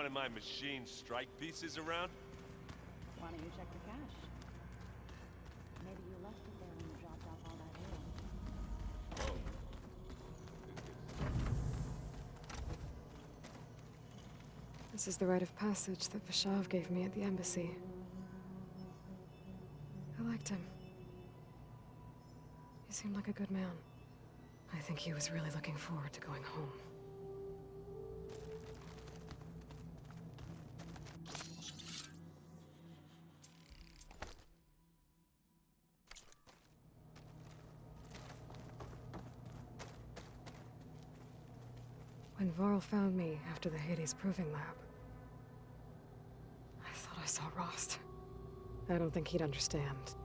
of my machine strike pieces around? Why don't you check the cache? Maybe you left it there when you dropped off all that ale. Oh. This is the rite of passage that Vashav gave me at the embassy. I liked him. He seemed like a good man. I think he was really looking forward to going home. When Varl found me after the Hades Proving Lab, I thought I saw Rost. I don't think he'd understand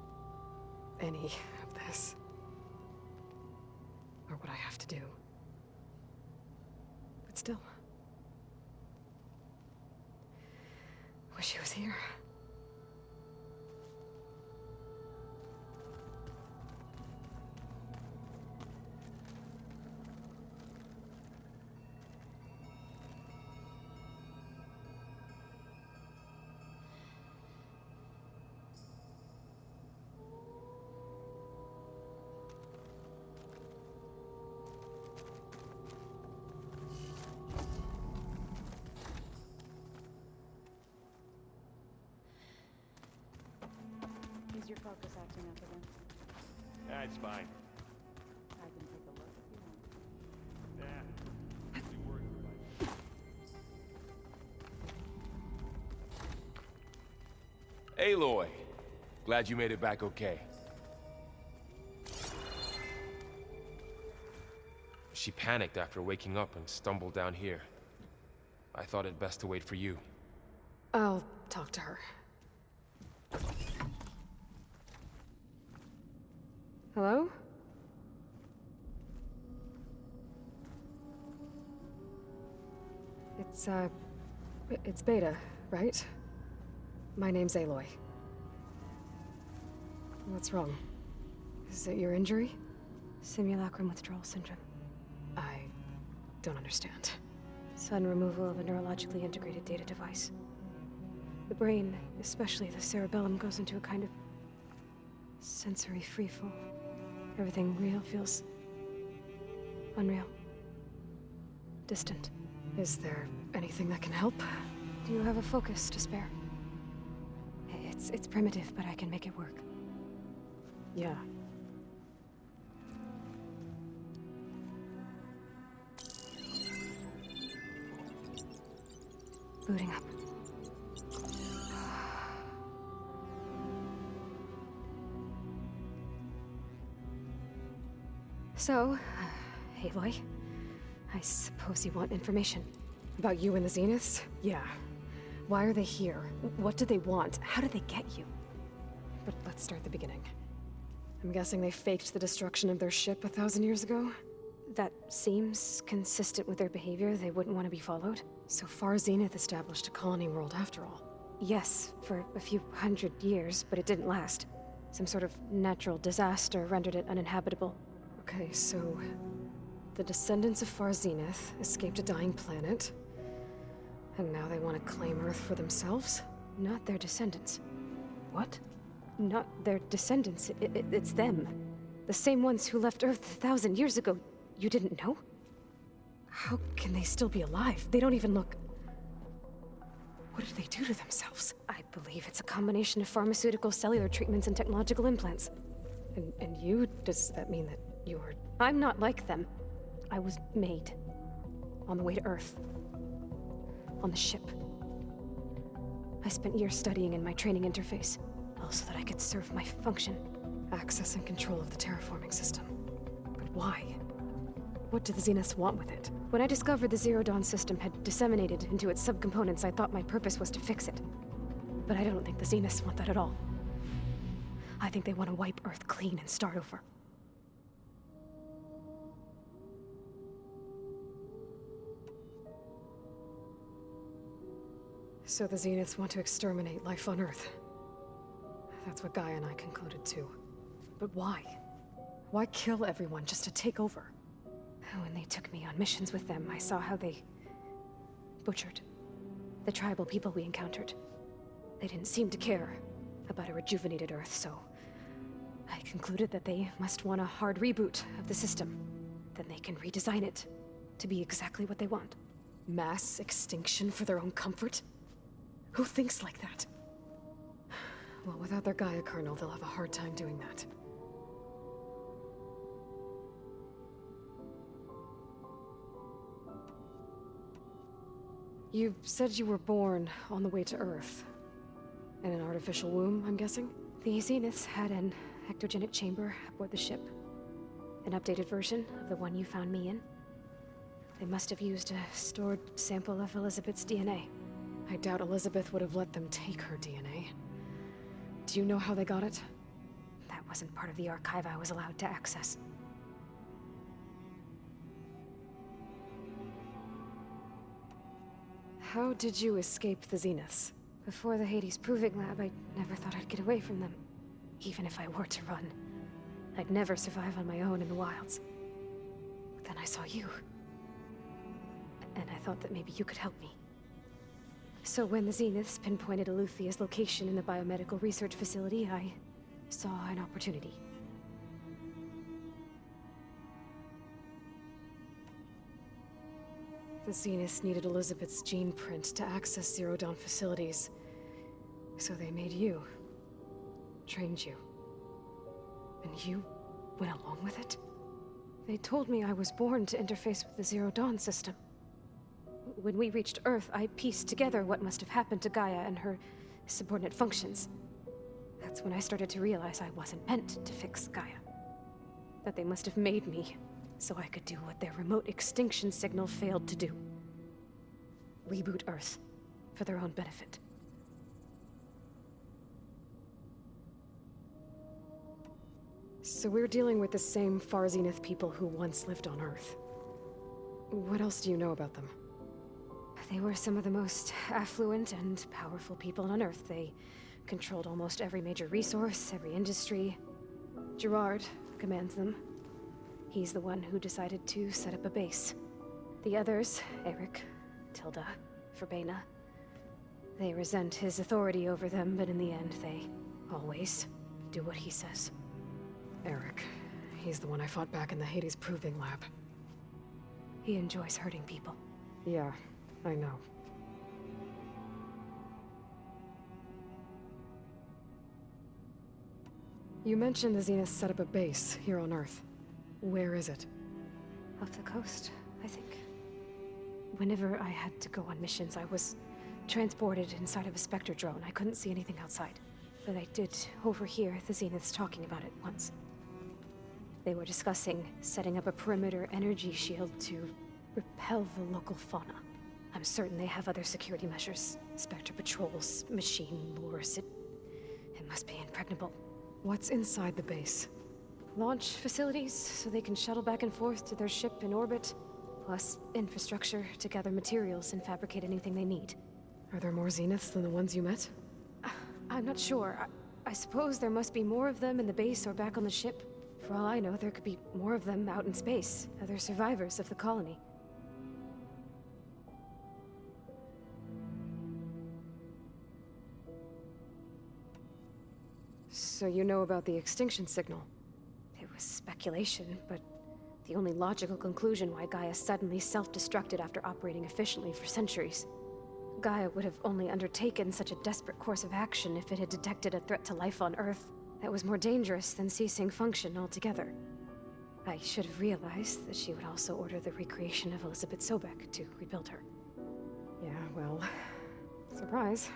any of this. Or what I have to do. But still, wish he was here. Is your focus acting up again? That's fine. I can take a look if you want. Nah. Be worried about it. Aloy, glad you made it back okay. She panicked after waking up and stumbled down here. I thought it best to wait for you. I'll talk to her. Hello? It's Beta, right? My name's Aloy. What's wrong? Is it your injury? Simulacrum withdrawal syndrome. I don't understand. Sudden removal of a neurologically integrated data device. The brain, especially the cerebellum, goes into a kind of sensory freefall. Everything real feels unreal. Distant. Is there anything that can help? Do you have a focus to spare? It's primitive, but I can make it work. Yeah. Booting up. So, Aloy, I suppose you want information. About you and the Zeniths? Yeah. Why are they here? What do they want? How did they get you? But let's start at the beginning. I'm guessing they faked the destruction of their ship 1,000 years ago? That seems consistent with their behavior. They wouldn't want to be followed. So far, Zenith established a colony world after all. Yes, for a few hundred years, but it didn't last. Some sort of natural disaster rendered it uninhabitable. Okay, so the descendants of Far Zenith escaped a dying planet, and now they want to claim Earth for themselves? Not their descendants. What? Not their descendants. It's them. The same ones who left Earth 1,000 years ago. You didn't know? How can they still be alive? They don't even look... What did they do to themselves? I believe it's a combination of pharmaceutical, cellular treatments, and technological implants. And you? Does that mean that you're... I'm not like them. I was made. On the way to Earth. On the ship. I spent years studying in my training interface, all so that I could serve my function. Access and control of the terraforming system. But why? What do the Zeniths want with it? When I discovered the Zero Dawn system had disseminated into its subcomponents, I thought my purpose was to fix it. But I don't think the Zeniths want that at all. I think they want to wipe Earth clean and start over. So the Zeniths want to exterminate life on Earth. That's what Gaia and I concluded too. But why? Why kill everyone just to take over? When they took me on missions with them, I saw how they butchered the tribal people we encountered. They didn't seem to care about a rejuvenated Earth, so I concluded that they must want a hard reboot of the system. Then they can redesign it to be exactly what they want. Mass extinction for their own comfort? Who thinks like that? Well, without their Gaia kernel, they'll have a hard time doing that. You said you were born on the way to Earth. In an artificial womb, I'm guessing? The Zeniths had an ectogenic chamber aboard the ship. An updated version of the one you found me in. They must have used a stored sample of Elizabeth's DNA. I doubt Elizabeth would have let them take her DNA. Do you know how they got it? That wasn't part of the archive I was allowed to access. How did you escape the Zeniths? Before the Hades Proving Lab, I never thought I'd get away from them. Even if I were to run, I'd never survive on my own in the wilds. But then I saw you. And I thought that maybe you could help me. So when the Zeniths pinpointed Eluthia's location in the biomedical research facility, I saw an opportunity. The Zeniths needed Elizabeth's gene print to access Zero Dawn facilities. So they made you. Trained you. And you went along with it? They told me I was born to interface with the Zero Dawn system. When we reached Earth, I pieced together what must have happened to Gaia and her subordinate functions. That's when I started to realize I wasn't meant to fix Gaia. That they must have made me so I could do what their remote extinction signal failed to do. Reboot Earth for their own benefit. So we're dealing with the same Far Zenith people who once lived on Earth. What else do you know about them? They were some of the most affluent and powerful people on Earth. They controlled almost every major resource, every industry. Gerard commands them. He's the one who decided to set up a base. The others, Eric, Tilda, Verbena, they resent his authority over them, but in the end, they always do what he says. Eric. He's the one I fought back in the Hades Proving Lab. He enjoys hurting people. Yeah, I know. You mentioned the Zenith set up a base here on Earth. Where is it? Off the coast, I think. Whenever I had to go on missions, I was transported inside of a Spectre drone. I couldn't see anything outside. But I did overhear the Zeniths talking about it once. They were discussing setting up a perimeter energy shield to repel the local fauna. I'm certain they have other security measures. Spectre patrols, machine lures. It must be impregnable. What's inside the base? Launch facilities, so they can shuttle back and forth to their ship in orbit. Plus, infrastructure to gather materials and fabricate anything they need. Are there more Zeniths than the ones you met? I'm not sure. I suppose there must be more of them in the base or back on the ship. For all I know, there could be more of them out in space. Other survivors of the colony. So you know about the extinction signal? It was speculation, but the only logical conclusion why Gaia suddenly self-destructed after operating efficiently for centuries. Gaia would have only undertaken such a desperate course of action if it had detected a threat to life on Earth that was more dangerous than ceasing function altogether. I should have realized that she would also order the recreation of Elizabeth Sobek to rebuild her. Yeah, well, surprise.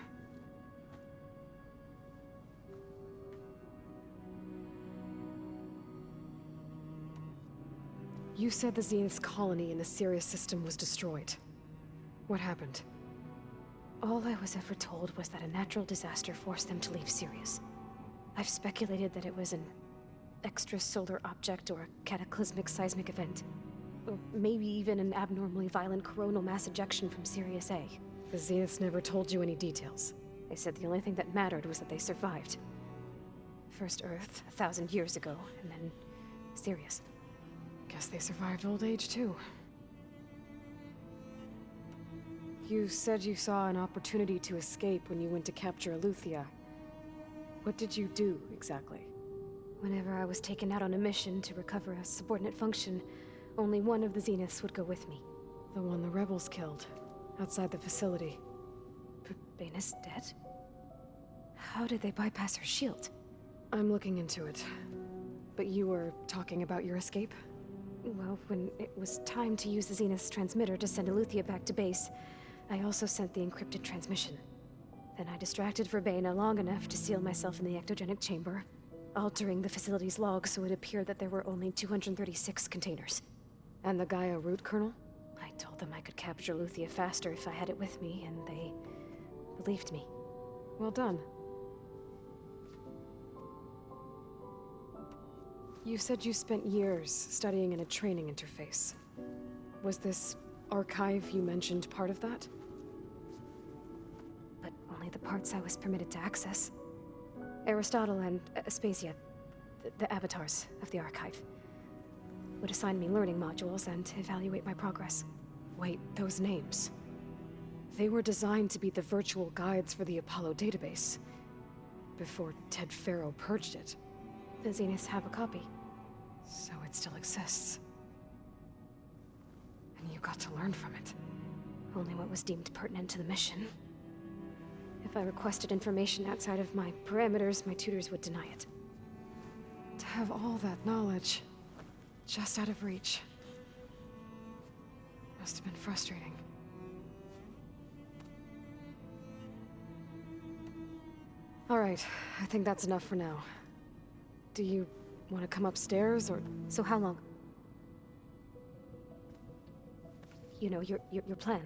You said the Zenith's colony in the Sirius system was destroyed. What happened? All I was ever told was that a natural disaster forced them to leave Sirius. I've speculated that it was an extrasolar object or a cataclysmic seismic event. Or maybe even an abnormally violent coronal mass ejection from Sirius A. The Zeniths never told you any details. They said the only thing that mattered was that they survived. First Earth, 1,000 years ago, and then Sirius. Guess they survived old age, too. You said you saw an opportunity to escape when you went to capture Eleuthia. What did you do, exactly? Whenever I was taken out on a mission to recover a subordinate function, only one of the Zeniths would go with me. The one the rebels killed, outside the facility. Bane is dead? How did they bypass her shield? I'm looking into it. But you were talking about your escape? Well, when it was time to use the Zenith's transmitter to send Eleuthia back to base, I also sent the encrypted transmission. Then I distracted Verbena long enough to seal myself in the ectogenic chamber, altering the facility's log so it appeared that there were only 236 containers. And the Gaia root kernel? I told them I could capture Eleuthia faster if I had it with me, and they believed me. Well done. You said you spent years studying in a training interface. Was this archive you mentioned part of that? But only the parts I was permitted to access. Aristotle and Aspasia, the avatars of the archive, would assign me learning modules and evaluate my progress. Wait, those names. They were designed to be the virtual guides for the Apollo database, before Ted Faro purged it. The Zeniths have a copy. So it still exists. And you got to learn from it. Only what was deemed pertinent to the mission. If I requested information outside of my parameters, my tutors would deny it. To have all that knowledge, just out of reach. Must have been frustrating. All right, I think that's enough for now. Do you want to come upstairs, or...? So how long? You know, your plan.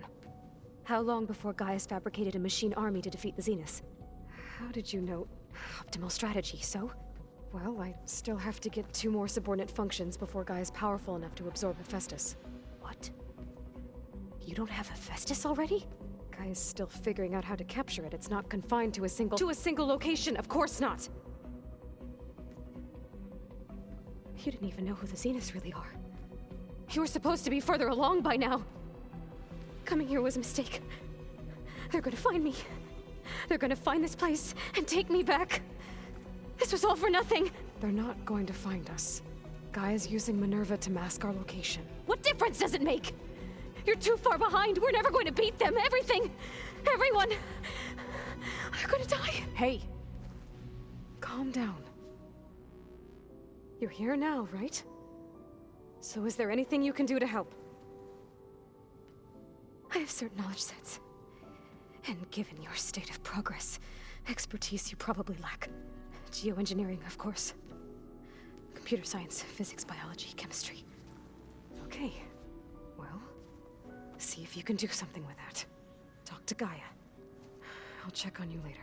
How long before Gaius fabricated a machine army to defeat the Zeniths? How did you know? Optimal strategy, so? Well, I still have to get 2 more subordinate functions before Gaia's powerful enough to absorb Hephaestus. What? You don't have Hephaestus already? Gaia's still figuring out how to capture it. It's not confined to a single... To a single location! Of course not! You didn't even know who the Zeniths really are. You were supposed to be further along by now! Coming here was a mistake. They're gonna find me. They're gonna find this place and take me back. This was all for nothing. They're not going to find us. Gaia's using Minerva to mask our location. What difference does it make? You're too far behind. We're never going to beat them. Everything, everyone, are gonna die. Hey! Calm down. You're here now, right? So is there anything you can do to help? I have certain knowledge sets. And given your state of progress, expertise you probably lack. Geoengineering, of course. Computer science, physics, biology, chemistry. Okay. Well, see if you can do something with that. Talk to Gaia. I'll check on you later.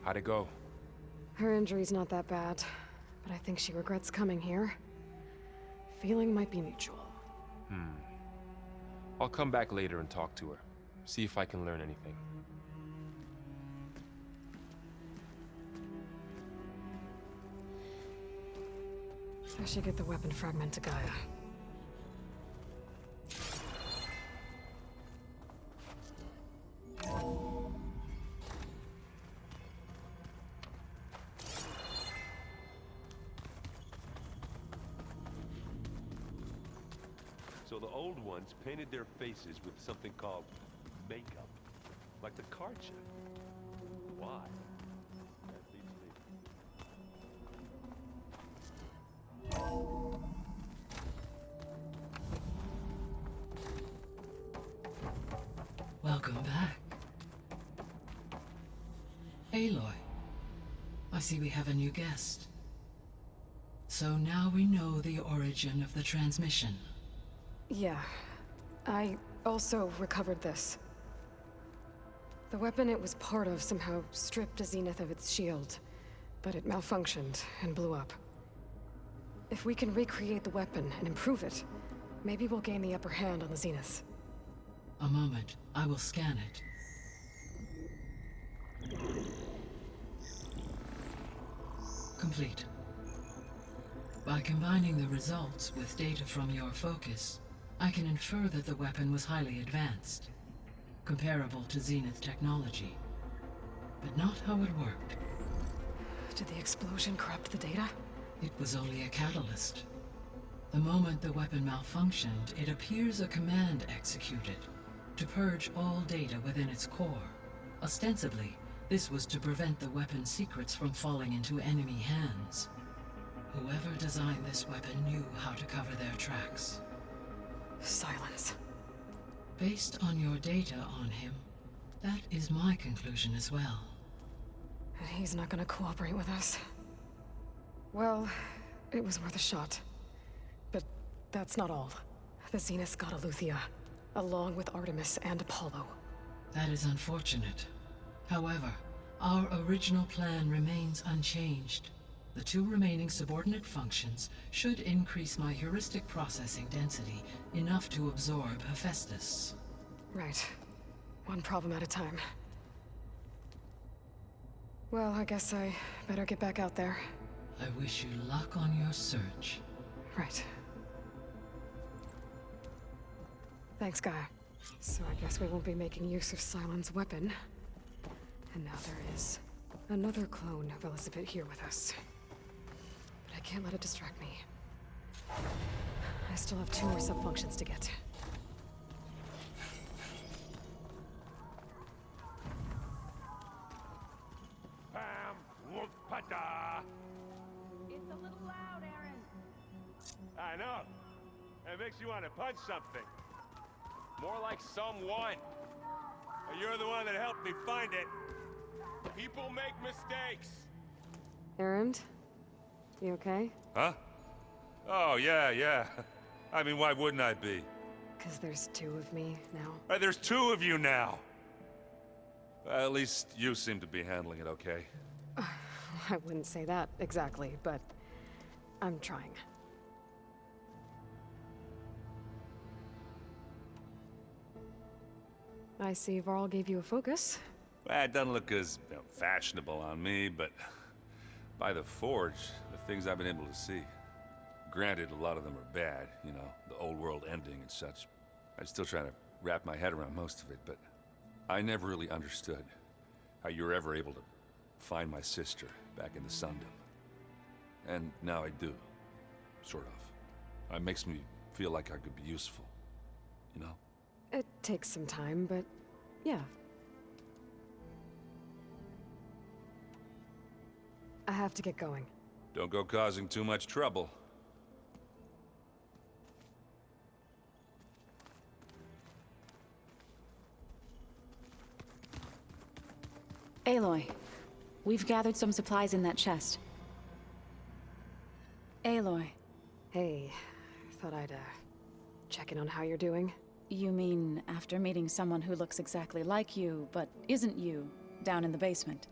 How'd it go? Her injury's not that bad, but I think she regrets coming here. Feeling might be mutual. I'll come back later and talk to her. See if I can learn anything. I should get the weapon fragment to Gaia. So the old ones painted their faces with something called makeup, like the card check. Why? That leads Welcome back. Aloy, I see we have a new guest. So now we know the origin of the transmission. Yeah. I also recovered this. The weapon it was part of somehow stripped a Zenith of its shield, but it malfunctioned and blew up. If we can recreate the weapon and improve it, maybe we'll gain the upper hand on the Zeniths. A moment, I will scan it. Complete. By combining the results with data from your focus, I can infer that the weapon was highly advanced, comparable to Zenith technology. But not how it worked. Did the explosion corrupt the data? It was only a catalyst. The moment the weapon malfunctioned, it appears a command executed to purge all data within its core. Ostensibly, this was to prevent the weapon's secrets from falling into enemy hands. Whoever designed this weapon knew how to cover their tracks. Silence. Based on your data on him, that is my conclusion as well. And he's not gonna cooperate with us. Well, it was worth a shot. But that's not all. The Zeniths got Eleuthia, along with Artemis and Apollo. That is unfortunate. However, our original plan remains unchanged. The 2 remaining subordinate functions should increase my heuristic processing density enough to absorb Hephaestus. Right. One problem at a time. Well, I guess I better get back out there. I wish you luck on your search. Right. Thanks, Gaia. So I guess we won't be making use of Cylon's weapon. And now there is another clone of Elizabeth here with us. But I can't let it distract me. I still have 2 more sub-functions to get. Bam! Whoop! Pada! It's a little loud, Aaron. I know. It makes you want to punch something. More like someone. You're the one that helped me find it. People make mistakes. Erend? You okay? Huh? Oh, yeah. I mean, why wouldn't I be? Because there's 2 of me now. There's 2 of you now! At least you seem to be handling it okay. I wouldn't say that exactly, but I'm trying. I see Varl gave you a focus. Well, it doesn't look as fashionable on me, but by the Forge, the things I've been able to see. Granted, a lot of them are bad, you know, the old world ending and such. I'm still trying to wrap my head around most of it, but I never really understood how you were ever able to find my sister back in the Sundom. And now I do, sort of. It makes me feel like I could be useful, you know? It takes some time, but yeah. I have to get going. Don't go causing too much trouble. Aloy, we've gathered some supplies in that chest. Aloy. Hey, thought I'd, check in on how you're doing. You mean after meeting someone who looks exactly like you, but isn't you, down in the basement?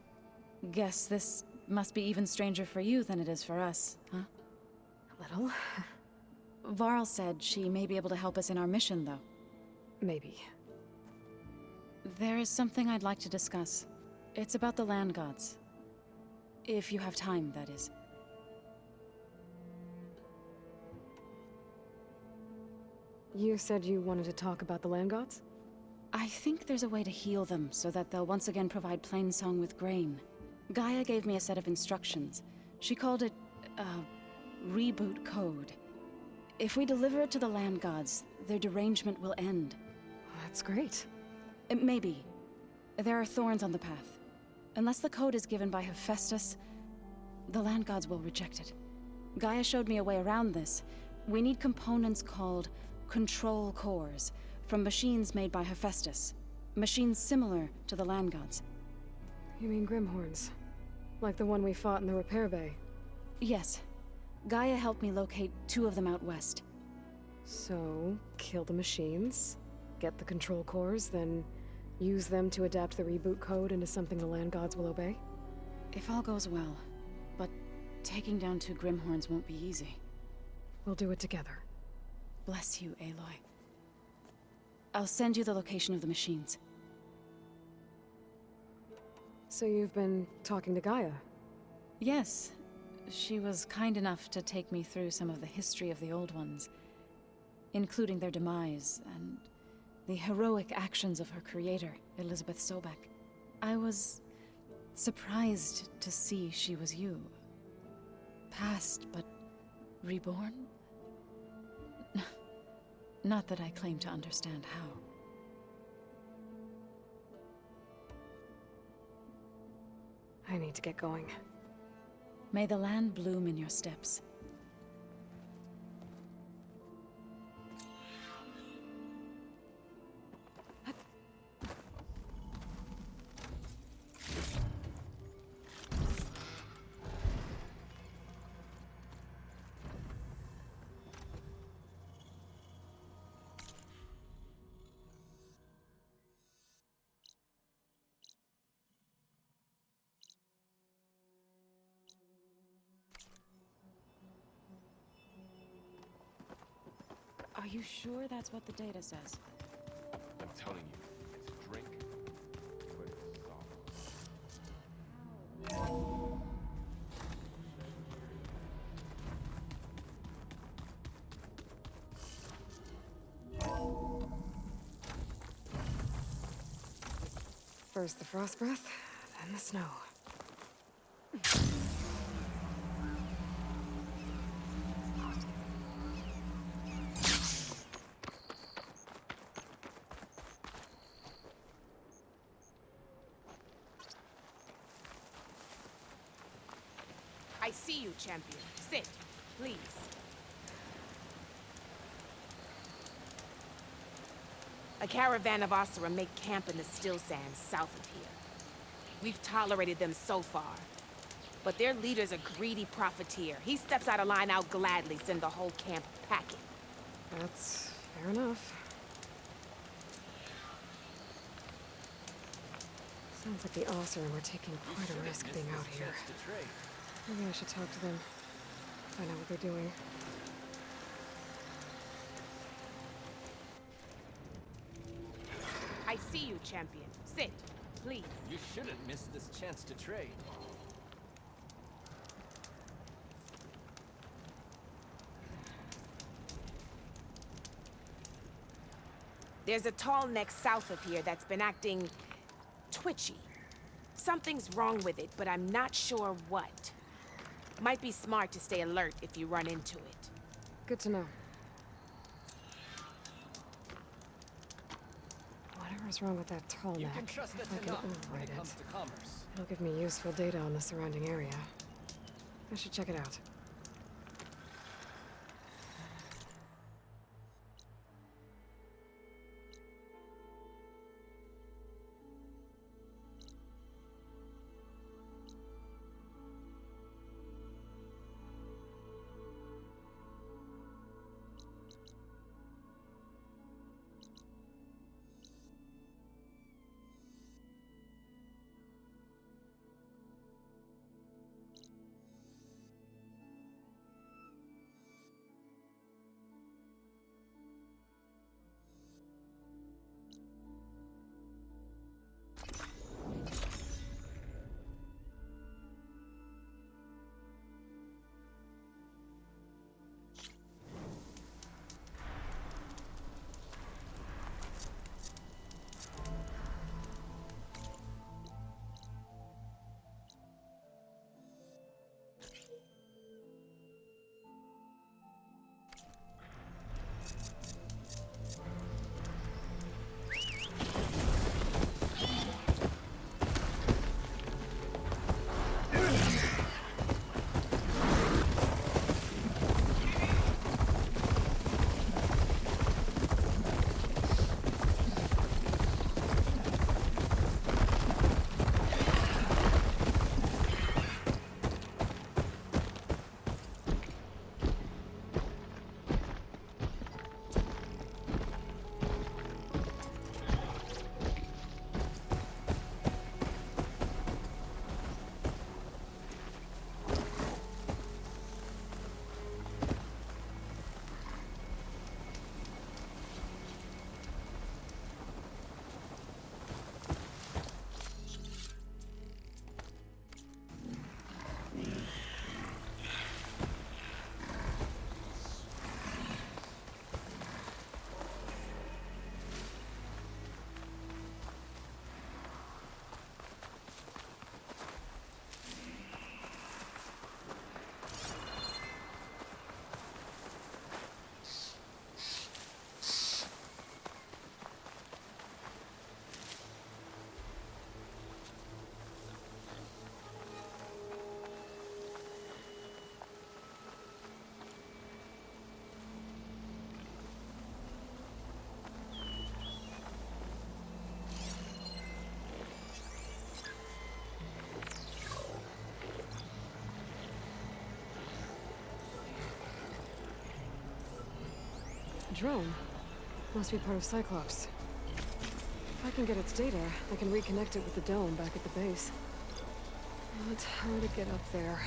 Guess this must be even stranger for you than it is for us, huh? A little. Varl said she may be able to help us in our mission, though. Maybe. There is something I'd like to discuss. It's about the land gods. If you have time, that is. You said you wanted to talk about the land gods? I think there's a way to heal them so that they'll once again provide Plainsong with grain. Gaia gave me a set of instructions. She called it, reboot code. If we deliver it to the land gods, their derangement will end. That's great. Maybe. There are thorns on the path. Unless the code is given by Hephaestus, the land gods will reject it. Gaia showed me a way around this. We need components called control cores from machines made by Hephaestus. Machines similar to the land gods. You mean Grimhorns? Like the one we fought in the repair bay? Yes. Gaia helped me locate 2 of them out west. So, kill the machines, get the control cores, then use them to adapt the reboot code into something the land gods will obey? If all goes well. But taking down 2 Grimhorns won't be easy. We'll do it together. Bless you, Aloy. I'll send you the location of the machines. So you've been talking to Gaia? Yes. She was kind enough to take me through some of the history of the Old Ones, including their demise and the heroic actions of her creator, Elizabeth Sobek. I was surprised to see she was you. Past, but reborn? Not that I claim to understand how. I need to get going. May the land bloom in your steps. Are you sure that's what the data says? I'm telling you, it's a drink, but it's soft. First the frost breath, then the snow. I see you, champion. Sit, please. A caravan of Asura make camp in the still sands south of here. We've tolerated them so far. But their leader's a greedy profiteer. He steps out of line, I'll gladly send the whole camp packing. That's fair enough. Sounds like the Osir were taking quite a risk being out here. Maybe I should talk to them. Find out what they're doing. I see you, champion. Sit, please. You shouldn't miss this chance to trade. There's a tall neck south of here that's been acting twitchy. Something's wrong with it, but I'm not sure what. Might be smart to stay alert if you run into it. Good to know. Whatever's wrong with that tall You neck, can trust it if I to can not when override it comes it, to commerce. it'll give me useful data on the surrounding area. I should check it out. A drone. Must be part of Cyclops. If I can get its data, I can reconnect it with the dome back at the base. But how to get up there?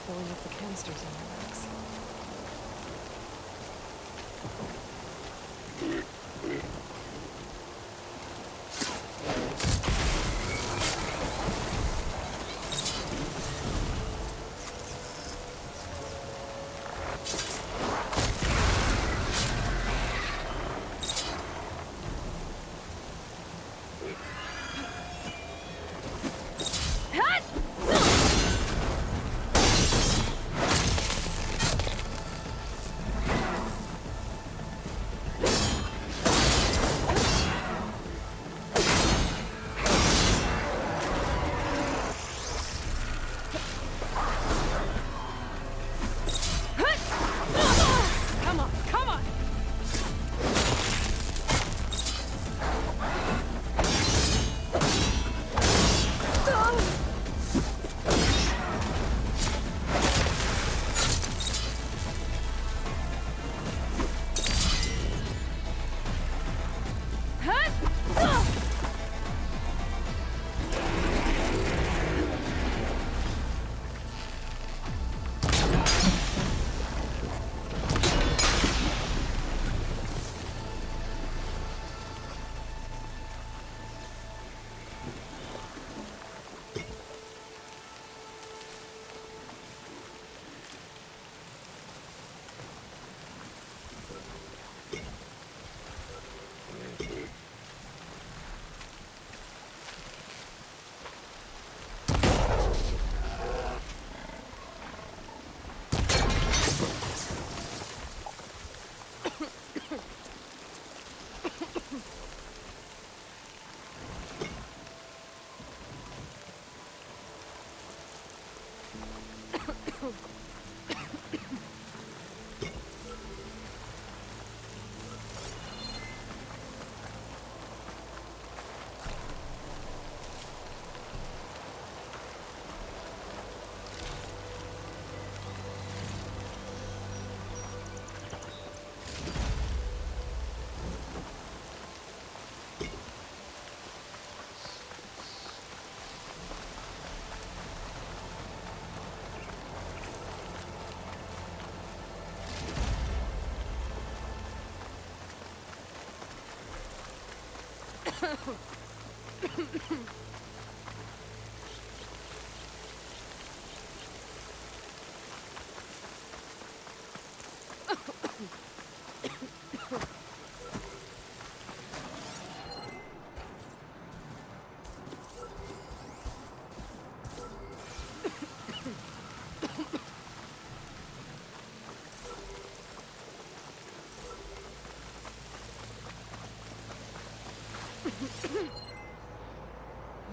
Filling up the canisters on their backs.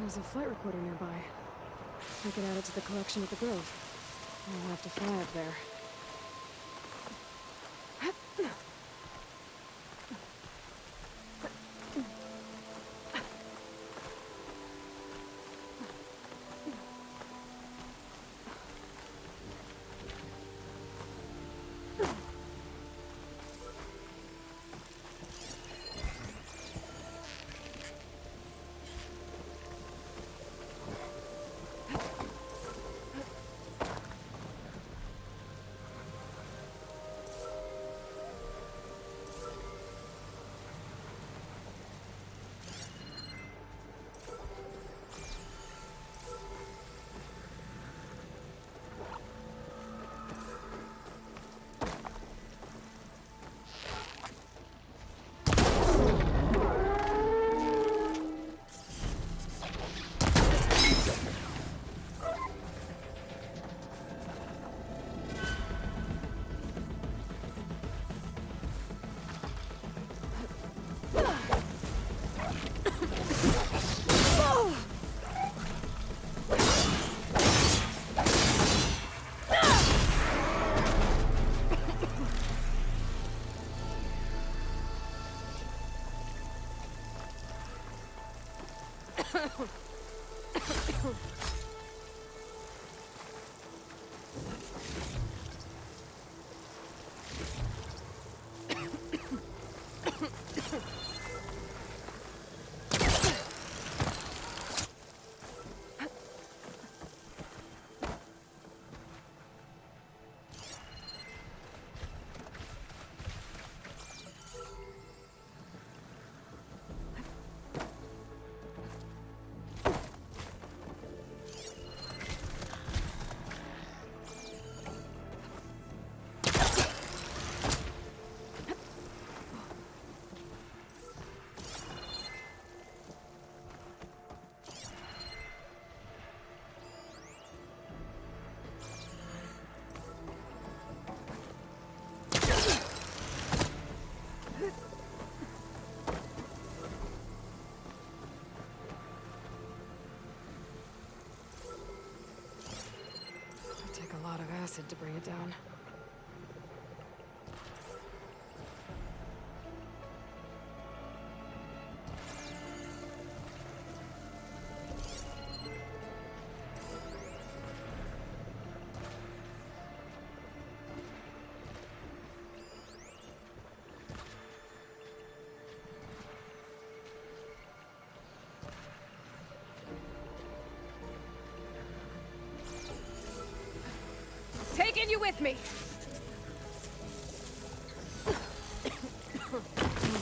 There's a flight recorder nearby. We could add it to the collection at the Grove. We'll have to fly up there. Acid to bring it down. Taking you with me! How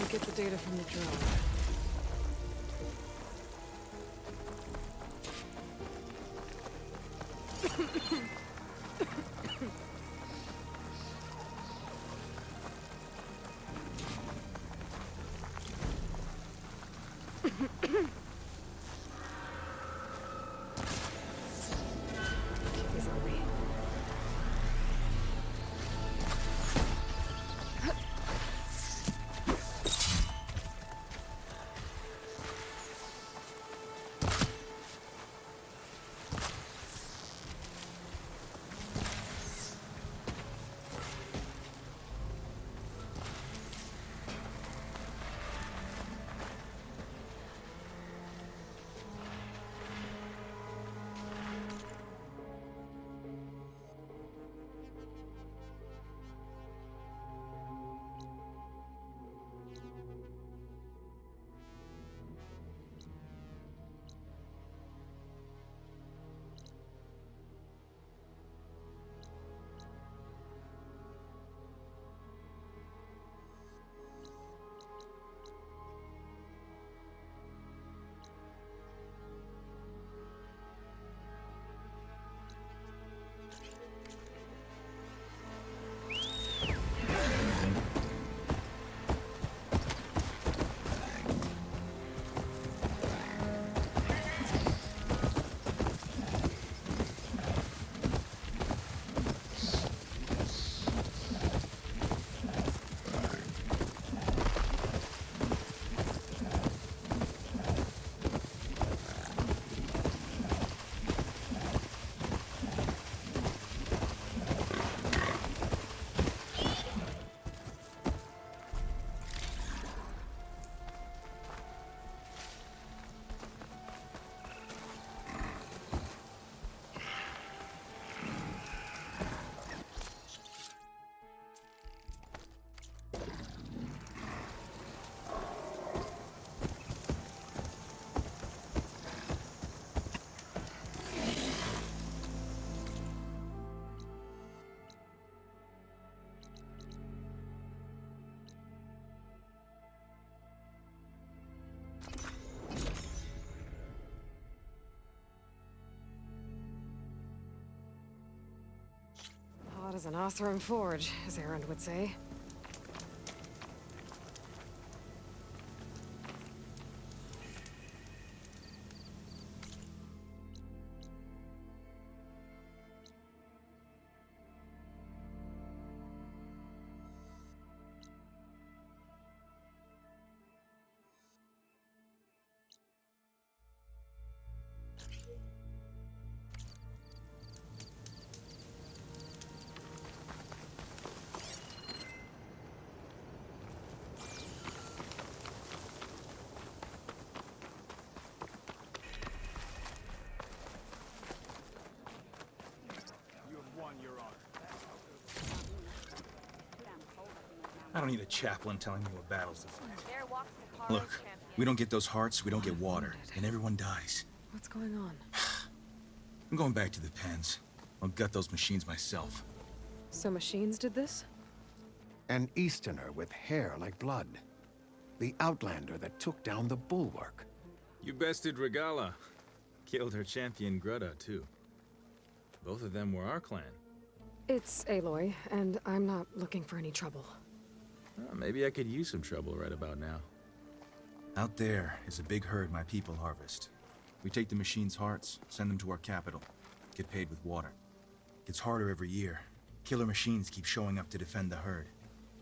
to get the data from the drone. Keys on me. Not as an Oseram forge, as Erend would say. I don't need a chaplain telling me what battles to fight. Look, we don't get those hearts, we don't get water, and everyone dies. What's going on? I'm going back to the pens. I'll gut those machines myself. So machines did this? An Easterner with hair like blood. The Outlander that took down the bulwark. You bested Regala. Killed her champion Greta, too. Both of them were our clan. It's Aloy, and I'm not looking for any trouble. Maybe I could use some trouble right about now. Out there is a big herd my people harvest. We take the machines' hearts, send them to our capital, get paid with water. Gets harder every year. Killer machines keep showing up to defend the herd.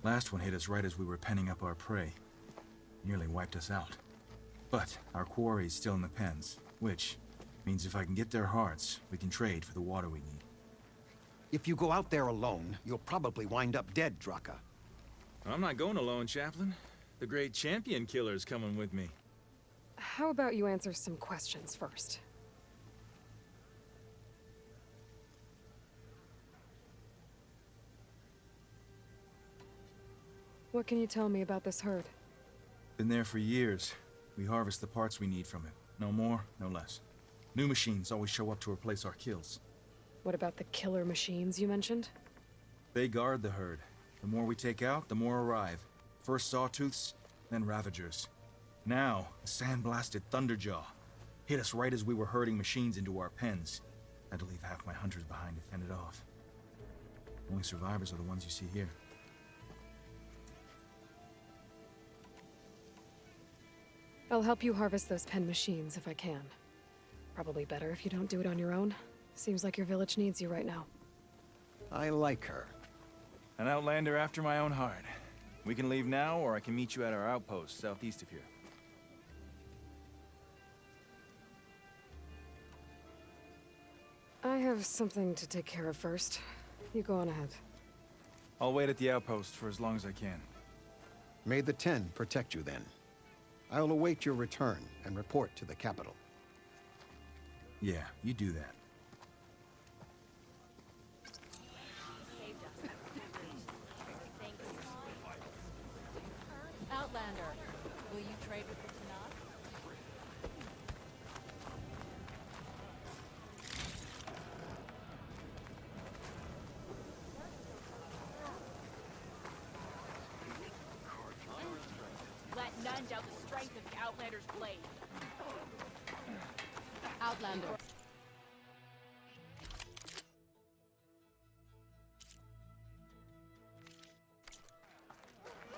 Last one hit us right as we were penning up our prey. Nearly wiped us out. But our quarry is still in the pens, which means if I can get their hearts, we can trade for the water we need. If you go out there alone, you'll probably wind up dead, Draka. I'm not going alone, Chaplain. The great champion killer's coming with me. How about you answer some questions first? What can you tell me about this herd? Been there for years. We harvest the parts we need from it. No more, no less. New machines always show up to replace our kills. What about the killer machines you mentioned? They guard the herd. The more we take out, the more arrive. First Sawtooths, then Ravagers. Now, a sandblasted Thunderjaw. Hit us right as we were herding machines into our pens. Had to leave half my hunters behind to fend it off. Only survivors are the ones you see here. I'll help you harvest those pen machines if I can. Probably better if you don't do it on your own. Seems like your village needs you right now. I like her. An Outlander after my own heart. We can leave now, or I can meet you at our outpost southeast of here. I have something to take care of first. You go on ahead. I'll wait at the outpost for as long as I can. May the 10 protect you then. I'll await your return and report to the capital. Yeah, you do that. Outlander, will you trade with the Tanakh? Let none doubt the strength of the Outlander's blade. Outlander.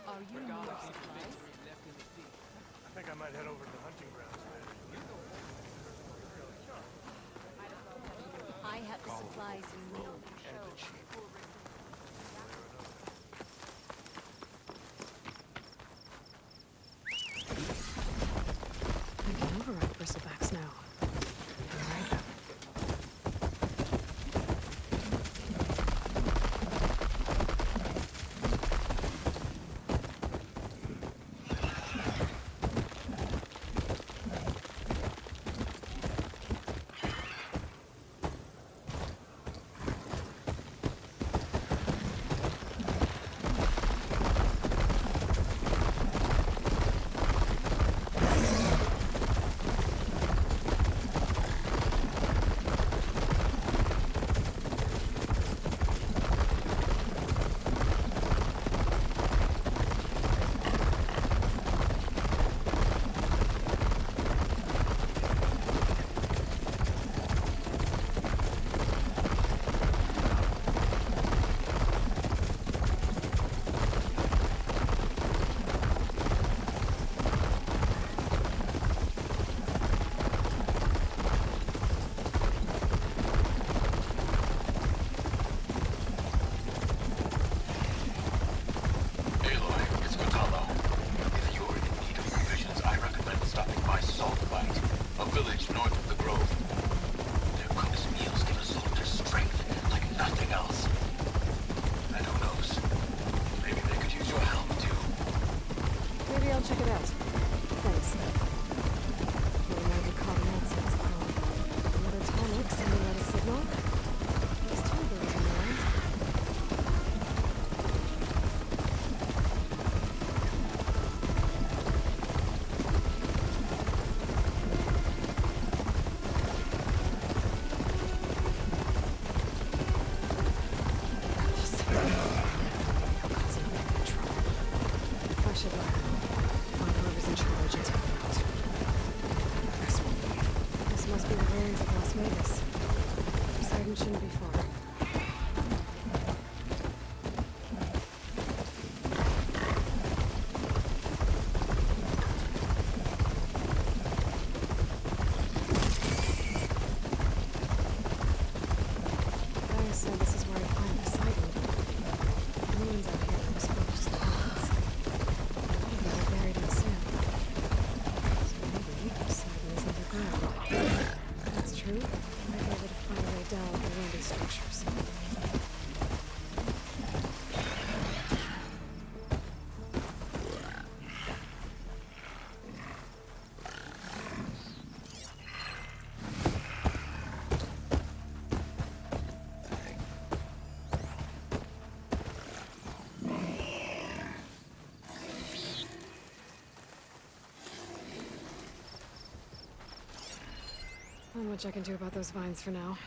Are you more supplies? I think I might head over to the hunting grounds I have the supplies you need. We can override bristlebacks now. Alright. north of the grove. Their cook's meals give a soldier strength like nothing else. And who knows? Maybe they could use your help, too. Maybe I'll check it out. Thanks. Well, now we caught an AdSense call. Another tonic sending out a signal. There's two of those in there. I should find whoever's in charge and take them out. This must be the ruins of Las Vegas. Poseidon shouldn't be far. Gaia said this is where I find Poseidon. The ruins out here are exposed to the gods. They're buried in sand. So maybe Poseidon is underground. If that's true, I might be able to find a way down below these structures. Not much I can do about those vines for now.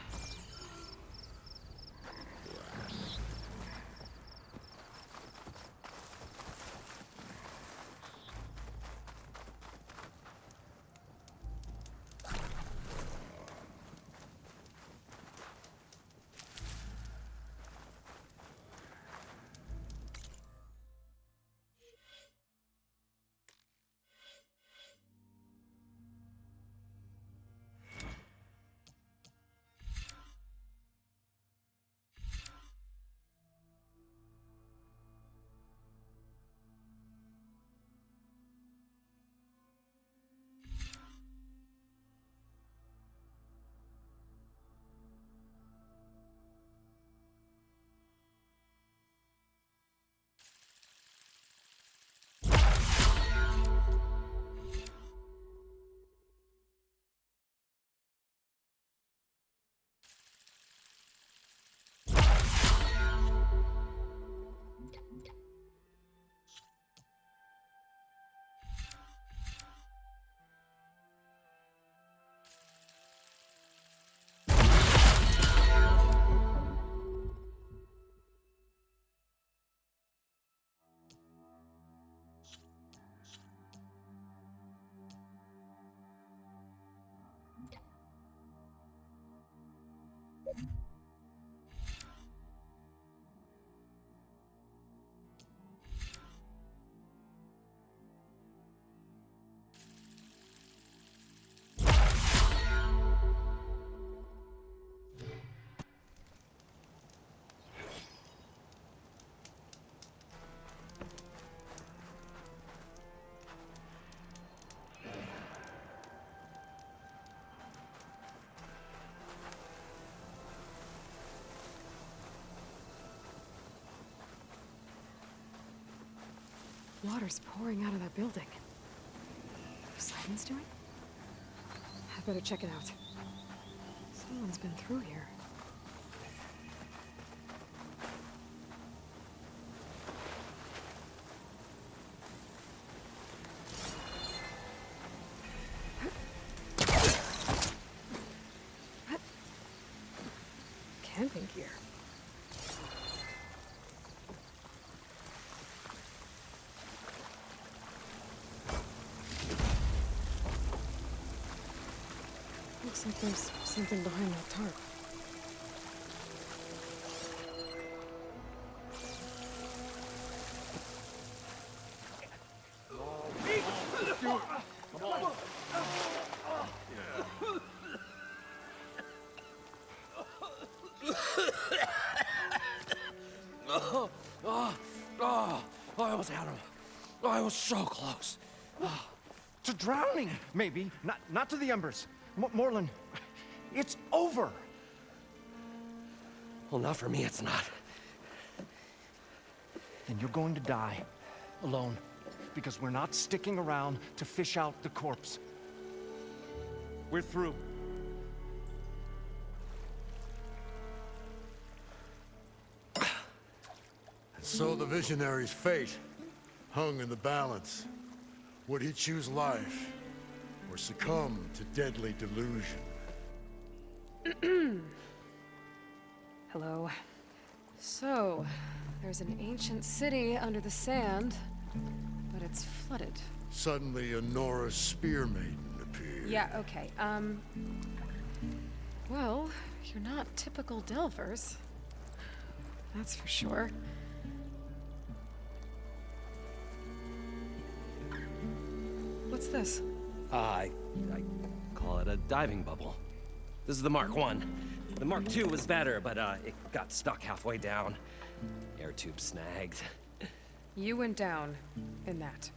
Water's pouring out of that building. Poseidon's doing? I better check it out. Someone's been through here. Camping gear. Looks like there's something behind that tarp. I almost had him. I was so close. To drowning, maybe. Not to the embers. Moreland, it's over! Well, not for me, it's not. Then you're going to die. Alone. Because we're not sticking around to fish out the corpse. We're through. So the visionary's fate hung in the balance. Would he choose life, or succumb to deadly delusion? Hello. So, there's an ancient city under the sand, but it's flooded. Suddenly, a Nora spear maiden appeared. Yeah, okay. Well, you're not typical Delvers. That's for sure. What's this? I call it a diving bubble. This is the Mark 1. The Mark 2 was better, but it got stuck halfway down. Air tube snagged. You went down in that.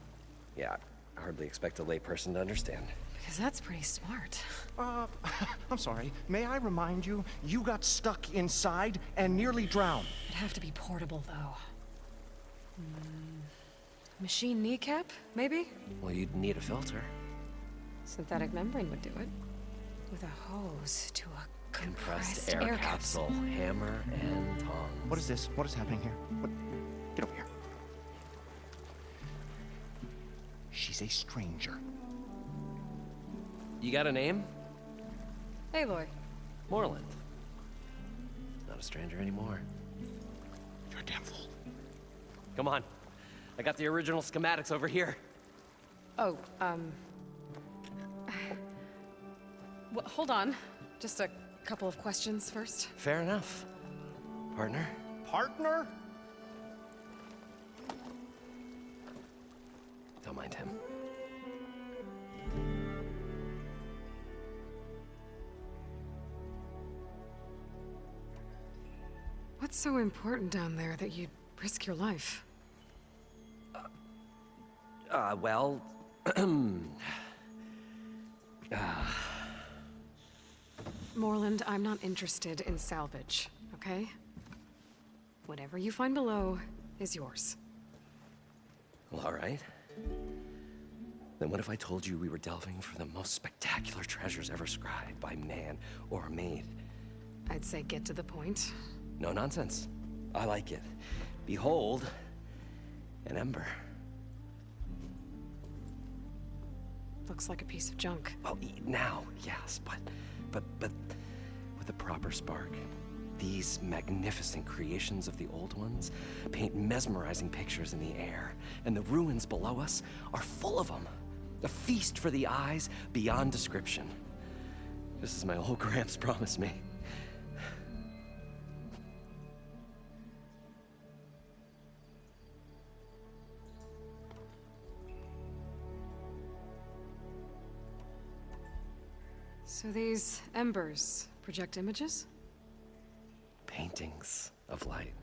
Yeah, I hardly expect a layperson to understand. Because that's pretty smart. I'm sorry. May I remind you, you got stuck inside and nearly drowned. It'd have to be portable, though. Machine kneecap, maybe? Well, you'd need a filter. Synthetic membrane would do it. With a hose to a Compressed air capsule, hammer, and tongs. What is this? What is happening here? What? Get over here. She's a stranger. You got a name? Aloy. Moreland. Not a stranger anymore. You're a damn fool. Come on. I got the original schematics over here. Oh, well, hold on. Just a couple of questions first. Fair enough. Partner? Partner? Don't mind him. What's so important down there that you'd risk your life? Well... Moreland, I'm not interested in salvage, okay? Whatever you find below is yours. Well, all right. Then what if I told you we were delving for the most spectacular treasures ever scribed by man or maid? I'd say get to the point. No nonsense. I like it. Behold, an ember. Looks like a piece of junk. Well, now, yes, but with a proper spark. These magnificent creations of the old ones paint mesmerizing pictures in the air, and the ruins below us are full of them. A feast for the eyes beyond description. Just as my old Gramps promised me. So these embers project images? Paintings of light.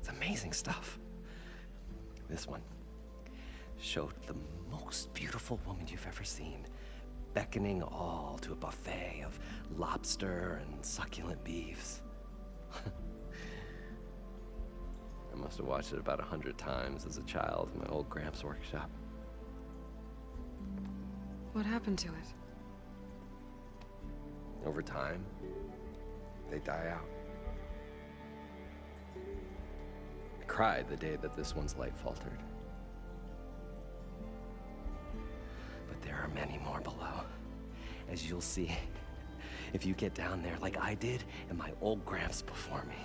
It's amazing stuff. This one showed the most beautiful woman you've ever seen, beckoning all to a buffet of lobster and succulent beefs. I must have watched it about 100 times as a child in my old Gramps' workshop. What happened to it? Over time, they die out. I cried the day that this one's light faltered. But there are many more below, as you'll see if you get down there like I did and my old Gramps before me.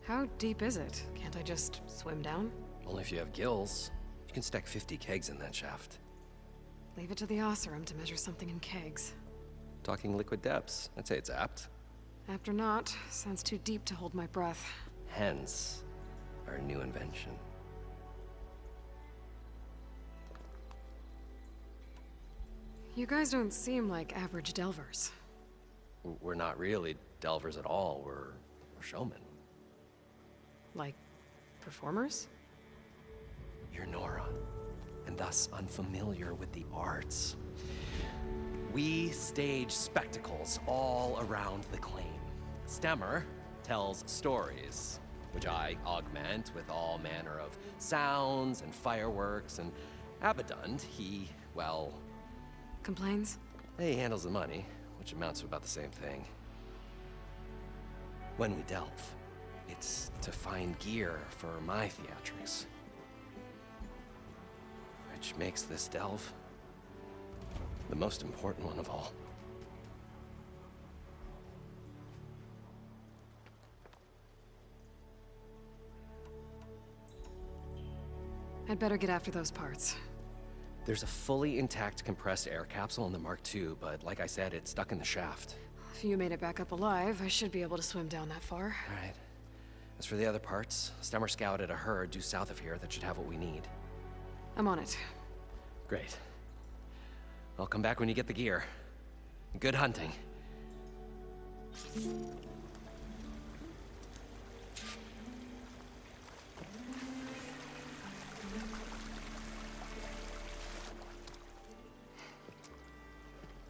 How deep is it? Can't I just swim down? Only if you have gills. You can stack 50 kegs in that shaft. Leave it to the Oseram to measure something in kegs. Talking liquid depths, I'd say it's apt. Apt or not, sounds too deep to hold my breath. Hence, our new invention. You guys don't seem like average delvers. We're not really delvers at all, we're showmen. Like, performers? You're Nora. thus unfamiliar with the arts. We stage spectacles all around the claim. Stemmer tells stories, which I augment with all manner of sounds and fireworks, and Abaddon, he, well... Complains? He handles the money, which amounts to about the same thing. When we delve, it's to find gear for my theatrics. Which makes this delve the most important one of all. I'd better get after those parts. There's a fully intact compressed air capsule in the Mark II, but like I said, it's stuck in the shaft. If you made it back up alive, I should be able to swim down that far. All right. As for the other parts, Stemmer scouted a herd due south of here that should have what we need. I'm on it. Great. I'll come back when you get the gear. Good hunting.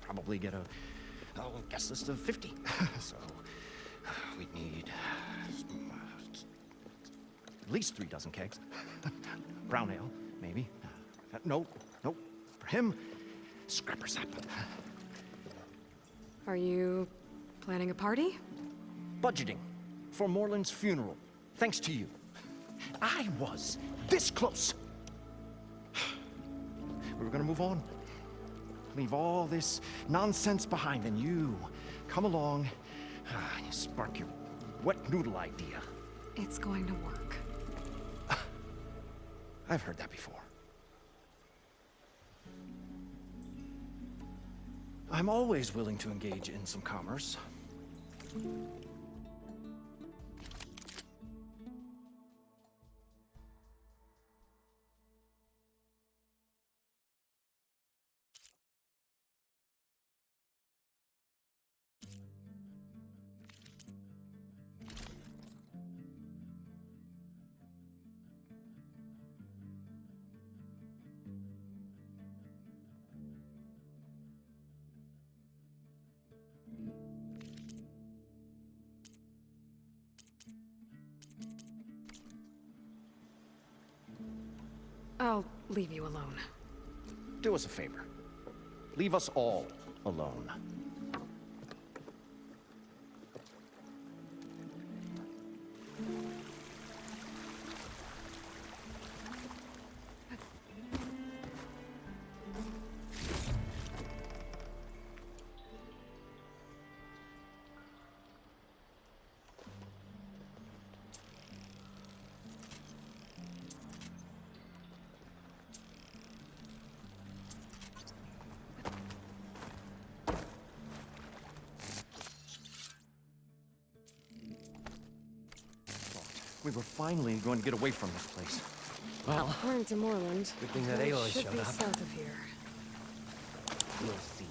Probably get a guest list of 50. So we'd need at least 3 dozen kegs. Brown ale, maybe. No. For him, scrapper sap. Are you planning a party? Budgeting for Moreland's funeral. Thanks to you. I was this close. We were gonna move on. Leave all this nonsense behind, and you come along, and you spark your wet noodle idea. It's going to work. I've heard that before. I'm always willing to engage in some commerce. I'll leave you alone. Do us a favor. Leave us all alone. We were finally going to get away from this place. Well, according to Moreland, good thing that they Aloy should showed be up. south of here. We'll see.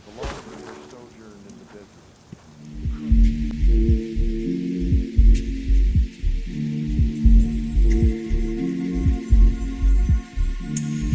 The longer your sojourn in the desert,